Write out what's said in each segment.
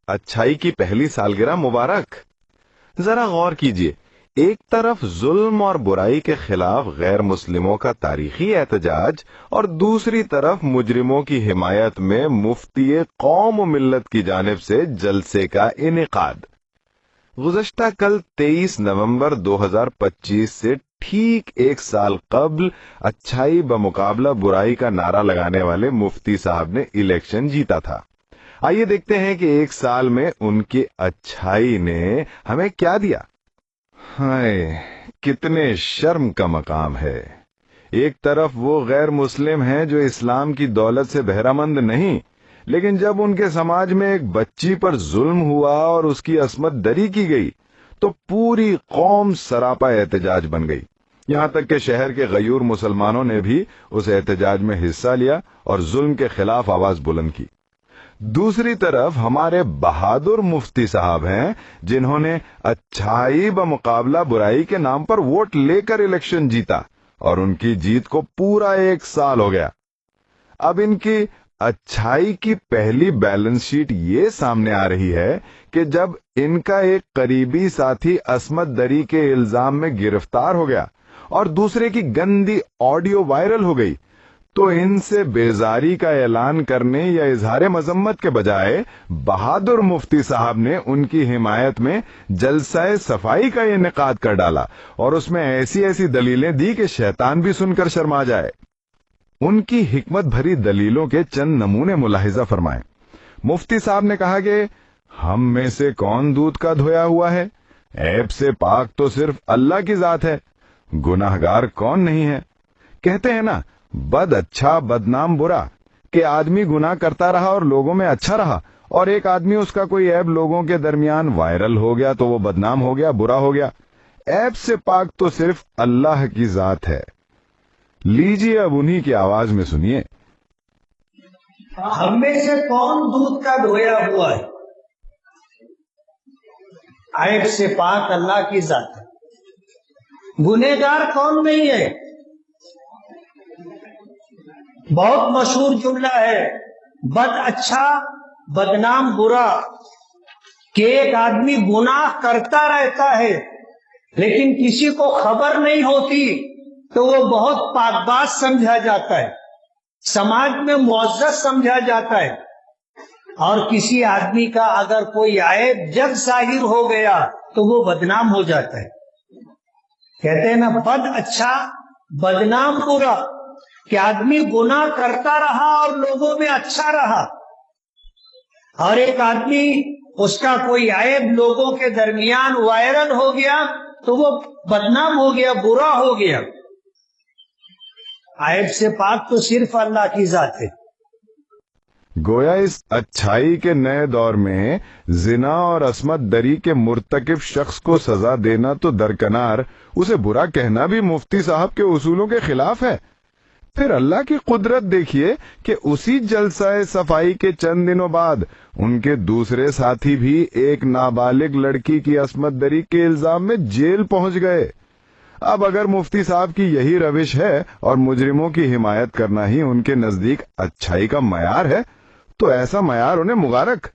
अच्छाई की पहली सालगिरह मुबारक। जरा गौर कीजिए, एक तरफ जुल्म और बुराई के खिलाफ गैर मुस्लिमों का तारीखी एहतजाज और दूसरी तरफ मुजरिमों की हिमायत में मुफ्ती कौम व मिल्लत की जानिब से जलसे का इनेकाद। गुज़श्ता कल 23 नवंबर 2025 से ठीक एक साल कबल अच्छाई बमुकाबला बुराई का नारा लगाने वाले मुफ्ती साहब ने इलेक्शन जीता था। आइए देखते हैं कि एक साल में उनकी अच्छाई ने हमें क्या दिया। हाय, कितने शर्म का मकाम है। एक तरफ वो गैर मुस्लिम हैं जो इस्लाम की दौलत से बहरामंद नहीं, लेकिन जब उनके समाज में एक बच्ची पर जुल्म हुआ और उसकी अस्मत दरी की गई तो पूरी कौम सरापा एहतजाज बन गई। यहां तक कि शहर के गयूर मुसलमानों ने भी उस एहतजाज में हिस्सा लिया और जुल्म के खिलाफ आवाज बुलंद की। दूसरी तरफ हमारे बहादुर मुफ्ती साहब हैं जिन्होंने अच्छाई बमुकाबला बुराई के नाम पर वोट लेकर इलेक्शन जीता और उनकी जीत को पूरा एक साल हो गया। अब इनकी अच्छाई की पहली बैलेंस शीट ये सामने आ रही है कि जब इनका एक करीबी साथी अस्मत दरी के इल्जाम में गिरफ्तार हो गया और दूसरे की गंदी ऑडियो वायरल हो गई, तो इनसे बेजारी का ऐलान करने या इजहार मजम्मत के बजाय बहादुर मुफ्ती साहब ने उनकी हिमायत में जलसाए सफाई का इनेकाद कर डाला और उसमें ऐसी ऐसी दलीलें दी कि शैतान भी सुनकर शर्मा जाए। उनकी हिकमत भरी दलीलों के चंद नमूने मुलाहिजा फरमाएं। मुफ्ती साहब ने कहा कि हम में से कौन दूध का धोया हुआ है, ऐब से पाक तो सिर्फ अल्लाह की जात है, गुनाहगार कौन नहीं है। कहते हैं ना, बद अच्छा बदनाम बुरा, कि आदमी गुनाह करता रहा और लोगों में अच्छा रहा, और एक आदमी उसका कोई ऐब लोगों के दरमियान वायरल हो गया तो वो बदनाम हो गया, बुरा हो गया। ऐब से पाक तो सिर्फ अल्लाह की जात है। लीजिए अब उन्हीं की आवाज में सुनिए। हम में से कौन दूध का धोया हुआ है, ऐब से पाक अल्लाह की जात है। गुनहगार कौन नहीं है। बहुत मशहूर जुमला है, बद अच्छा बदनाम बुरा, कि एक आदमी गुनाह करता रहता है लेकिन किसी को खबर नहीं होती तो वो बहुत पाकबाज समझा जाता है, समाज में मुअज़्ज़ज़ समझा जाता है, और किसी आदमी का अगर कोई ऐब जब जाहिर हो गया तो वो बदनाम हो जाता है। कहते हैं ना, बद अच्छा बदनाम बुरा, कि आदमी गुनाह करता रहा और लोगों में अच्छा रहा, और एक आदमी उसका कोई ऐब लोगों के दरमियान वायरल हो गया तो वो बदनाम हो गया, बुरा हो गया। ऐब से पाक तो सिर्फ अल्लाह की जात है। गोया इस अच्छाई के नए दौर में जिना और अस्मत दरी के मुर्तकिब शख्स को सजा देना तो दरकनार, उसे बुरा कहना भी मुफ्ती साहब के उसूलों के खिलाफ है। फिर अल्लाह की कुदरत देखिए कि उसी जलसाए सफाई के चंद दिनों बाद उनके दूसरे साथी भी एक नाबालिग लड़की की अस्मत दरी के इल्जाम में जेल पहुंच गए। अब अगर मुफ्ती साहब की यही रविश है और मुजरिमों की हिमायत करना ही उनके नजदीक अच्छाई का मयार है, तो ऐसा मयार उन्हें मुबारक।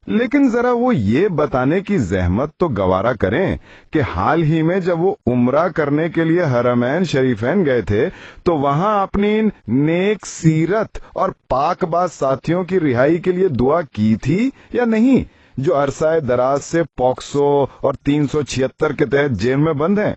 लेकिन जरा वो ये बताने की जहमत तो गवारा करें कि हाल ही में जब वो उम्रा करने के लिए हरमैन शरीफैन गए थे तो वहां अपनी इन नेक सीरत और पाकबाज साथियों की रिहाई के लिए दुआ की थी या नहीं, जो अरसाए दराज से पॉक्सो और 376 के तहत जेल में बंद हैं।